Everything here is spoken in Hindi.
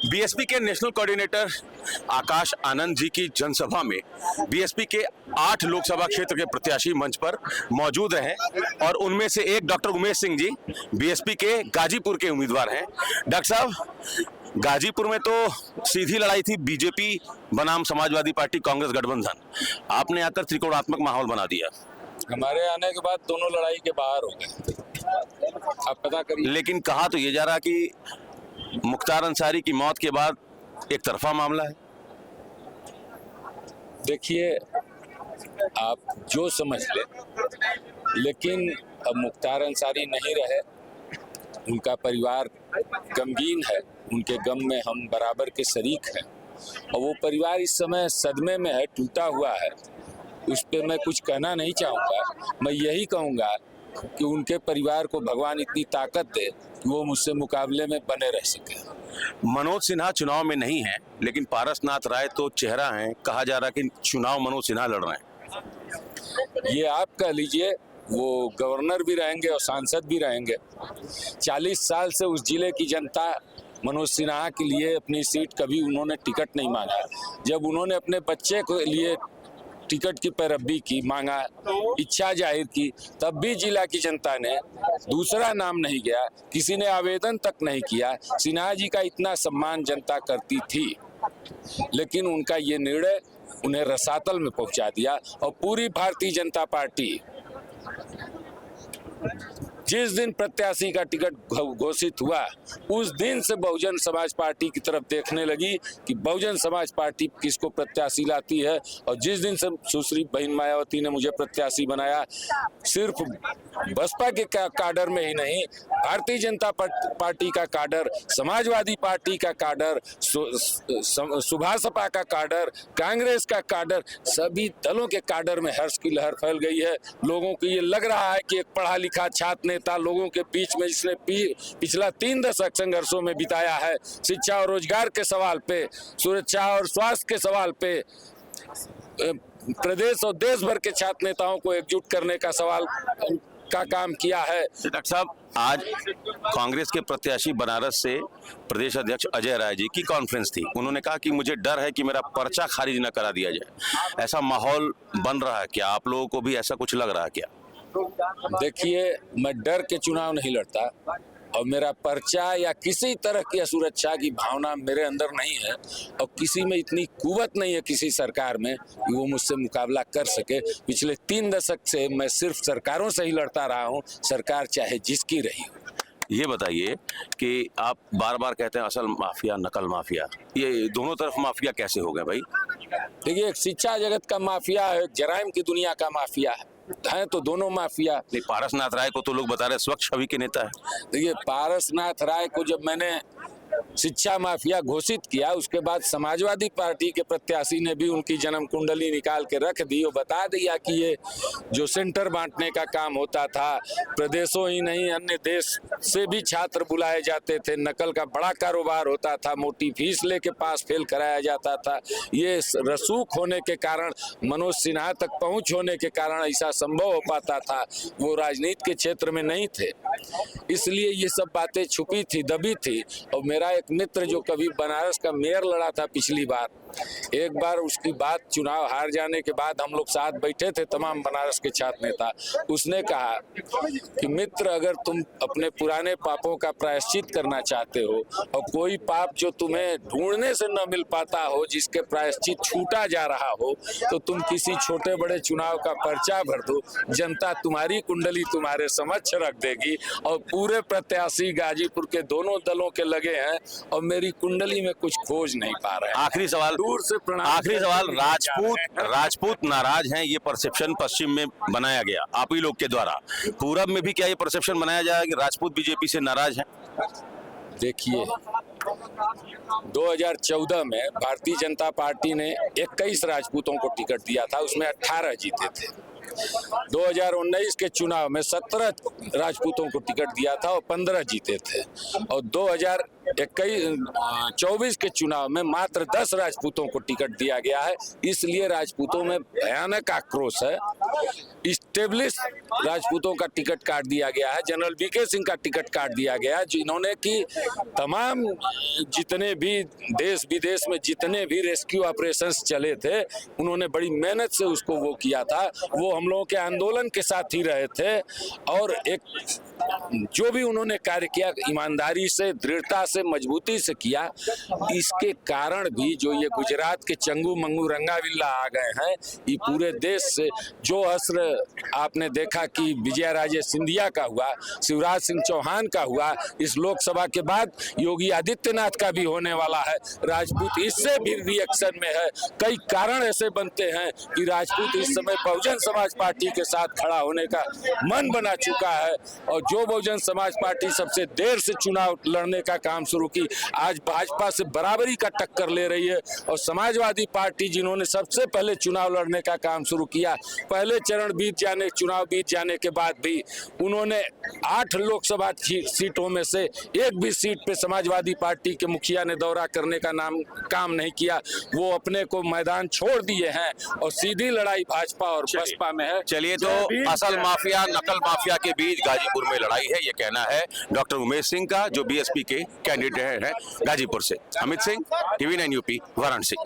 बीएसपी के नेशनल कोऑर्डिनेटर आकाश आनंद जी की जनसभा में बीएसपी के 8 लोकसभा क्षेत्र के प्रत्याशी मंच पर मौजूद हैं और उनमें से एक डॉक्टर उमेश सिंह जी बीएसपी के गाजीपुर के उम्मीदवार हैं। डॉक्टर साहब, गाजीपुर में तो सीधी लड़ाई थी बीजेपी बनाम समाजवादी पार्टी कांग्रेस गठबंधन, आपने आकर त्रिकोणात्मक माहौल बना दिया। हमारे आने के बाद दोनों लड़ाई के बाहर हो गए, आप पता करिए। लेकिन कहा तो ये जा रहा कि मुख्तार अंसारी की मौत के बाद एक तरफा मामला है। देखिए, आप जो समझ ले, लेकिन अब मुख्तार अंसारी नहीं रहे, उनका परिवार गमगीन है, उनके गम में हम बराबर के शरीक हैं और वो परिवार इस समय सदमे में है, टूटा हुआ है। उस पर मैं कुछ कहना नहीं चाहूँगा। मैं यही कहूँगा कि उनके परिवार को भगवान इतनी ताकत दे कि वो मुझसे मुकाबले में बने रह सके। मनोज सिन्हा चुनाव में नहीं है, लेकिन पारसनाथ राय तो चेहरा है, कहा जा रहा है कि चुनाव मनोज सिन्हा लड़ रहे हैं। ये आप कह लीजिए, वो गवर्नर भी रहेंगे और सांसद भी रहेंगे। 40 साल से उस जिले की जनता मनोज सिन्हा के लिए अपनी सीट कभी उन्होंने टिकट नहीं मांगा। जब उन्होंने अपने बच्चे के लिए टिकट की पैरवी की, मांगा, इच्छा जाहिर की, तब भी जिला की जनता ने दूसरा नाम नहीं गया, किसी ने आवेदन तक नहीं किया। सिन्हा जी का इतना सम्मान जनता करती थी, लेकिन उनका ये निर्णय उन्हें रसातल में पहुंचा दिया। और पूरी भारतीय जनता पार्टी जिस दिन प्रत्याशी का टिकट घोषित हुआ, उस दिन से बहुजन समाज पार्टी की तरफ देखने लगी कि बहुजन समाज पार्टी किसको प्रत्याशी लाती है। और जिस दिन से सुश्री बहन मायावती ने मुझे प्रत्याशी बनाया, सिर्फ बसपा के काडर में ही नहीं, भारतीय जनता पार्टी का काडर, समाजवादी पार्टी का काडर, सुभासपा का काडर, कांग्रेस का काडर, सभी दलों के काडर में हर्ष की लहर फैल गई है। लोगों को ये लग रहा है कि एक पढ़ा लिखा छात्र नेता लोगों के बीच में, जिसने पिछला 3 दशक संघर्षों में बिताया है, शिक्षा और रोजगार के सवाल पे, सुरक्षा और स्वास्थ्य के सवाल पे, प्रदेश और देश भर के छात्र नेताओं को एकजुट करने का सवाल का काम किया है। डॉक्टर साहब, आज कांग्रेस के प्रत्याशी बनारस से प्रदेश अध्यक्ष अजय राय जी की कॉन्फ्रेंस थी। उन्होंने कहा कि मुझे डर है कि मेरा पर्चा खारिज न करा दिया जाए। ऐसा माहौल बन रहा है क्या? आप लोगों को भी ऐसा कुछ लग रहा है क्या? देखिए, मैं डर के चुनाव नहीं लड़ता और मेरा पर्चा या किसी तरह की असुरक्षा की भावना मेरे अंदर नहीं है और किसी में इतनी कुवत नहीं है किसी सरकार में कि वो मुझसे मुकाबला कर सके। पिछले 3 दशक से मैं सिर्फ सरकारों से ही लड़ता रहा हूँ, सरकार चाहे जिसकी रही हो। ये बताइए कि आप बार बार कहते हैं असल माफिया, नकल माफिया, ये दोनों तरफ माफिया कैसे हो गए भाई? देखिए, एक शिक्षा जगत का माफिया है, जराइम की दुनिया का माफिया है, तो दोनों माफिया। पारसनाथ राय को तो लोग बता रहे स्वच्छ छवि के नेता है। देखिए, पारसनाथ राय को जब मैंने शिक्षा माफिया घोषित किया, उसके बाद समाजवादी पार्टी के प्रत्याशी ने भी उनकी जन्म कुंडली निकाल के रख दी और बता दिया कि ये जो सेंटर बांटने का काम होता था, प्रदेशों ही नहीं अन्य देश से भी छात्र बुलाए जाते थे, नकल का बड़ा कारोबार होता था, मोटी फीस लेके पास फेल कराया जाता था। ये रसूख होने के कारण, मनोज सिन्हा तक पहुंच होने के कारण ऐसा संभव हो पाता था। वो राजनीति के क्षेत्र में नहीं थे, इसलिए ये सब बातें छुपी थी, दबी थी। और मेरा एक मित्र जो कभी बनारस का मेयर लड़ा था पिछली बार, एक बार उसकी बात, चुनाव हार जाने के बाद हम लोग साथ बैठे थे तमाम बनारस के छात्र नेता, उसने कहा कि मित्र, अगर तुम अपने पुराने पापों का प्रायश्चित करना चाहते हो और कोई पाप जो तुम्हें ढूंढने से न मिल पाता हो, जिसके प्रायश्चित छूटा जा रहा हो, तो तुम किसी छोटे बड़े चुनाव का पर्चा भर दो, जनता तुम्हारी कुंडली तुम्हारे समक्ष रख देगी। और पूरे प्रत्याशी गाजीपुर के दोनों दलों के लगे हैं और मेरी कुंडली में कुछ खोज नहीं पा रहे हैं। आखिरी सवाल, आखिरी सवाल, राजपूत नाराज हैं, ये परसेप्शन पश्चिम में बनाया गया आप ही लोग के द्वारा, पूरब में भी क्या ये परसेप्शन बनाया जाएगा कि राजपूत बीजेपी से नाराज हैं? देखिए, 2014 में भारतीय जनता पार्टी ने 21 राजपूतों को टिकट दिया था, उसमें 18 जीते थे। 2019 के चुनाव में 17 राजपूतों को टिकट दिया था और 15 जीते थे। और 2024 के चुनाव में मात्र 10 राजपूतों को टिकट दिया गया है। इसलिए राजपूतों में भयानक आक्रोश है स्टेब्लिश राजपूतों का टिकट काट दिया गया है, जनरल वीके सिंह का टिकट काट दिया गया है, जिन्होंने कि तमाम जितने भी देश विदेश में जितने भी रेस्क्यू ऑपरेशंस चले थे उन्होंने बड़ी मेहनत से उसको वो किया था। वो हम लोगों के आंदोलन के साथ ही रहे थे और एक जो भी उन्होंने कार्य किया ईमानदारी से, दृढ़ता से, मजबूती से किया। इसके कारण भी जो ये गुजरात के चंगू मंगू रंगाविल्ला आ गए हैं, ये पूरे देश से जो असर आपने देखा कि विजयाराजे सिंधिया का हुआ, शिवराज सिंह चौहान का हुआ, इस लोकसभा के बाद योगी आदित्यनाथ का भी होने वाला है। राजपूत इससे भी रिएक्शन में है। कई कारण ऐसे बनते हैं कि राजपूत इस समय बहुजन समाज पार्टी के साथ खड़ा होने का मन बना चुका है और जो बहुजन समाज पार्टी सबसे देर से चुनाव लड़ने का काम शुरू की, आज भाजपा से बराबरी का टक्कर ले रही है। और समाजवादी पार्टी जिन्होंने सबसे पहले चुनाव लड़ने का काम शुरू किया, पहले चरण चुनाव बीत जाने के बाद भी उन्होंने 8 लोकसभा सीटों में से एक भी सीट पे समाजवादी पार्टी के मुखिया ने दौरा करने का काम नहीं किया। वो अपने को मैदान छोड़ दिए हैं और सीधी लड़ाई भाजपा और बसपा में है। चलिए, तो असल माफिया नकल माफिया के बीच गाजीपुर में लड़ाई है, ये कहना है डॉक्टर उमेश सिंह का, जो बीएसपी के कैंडिडेट हैं गाजीपुर से। Amit Singh, TV9 UP, Varanasi.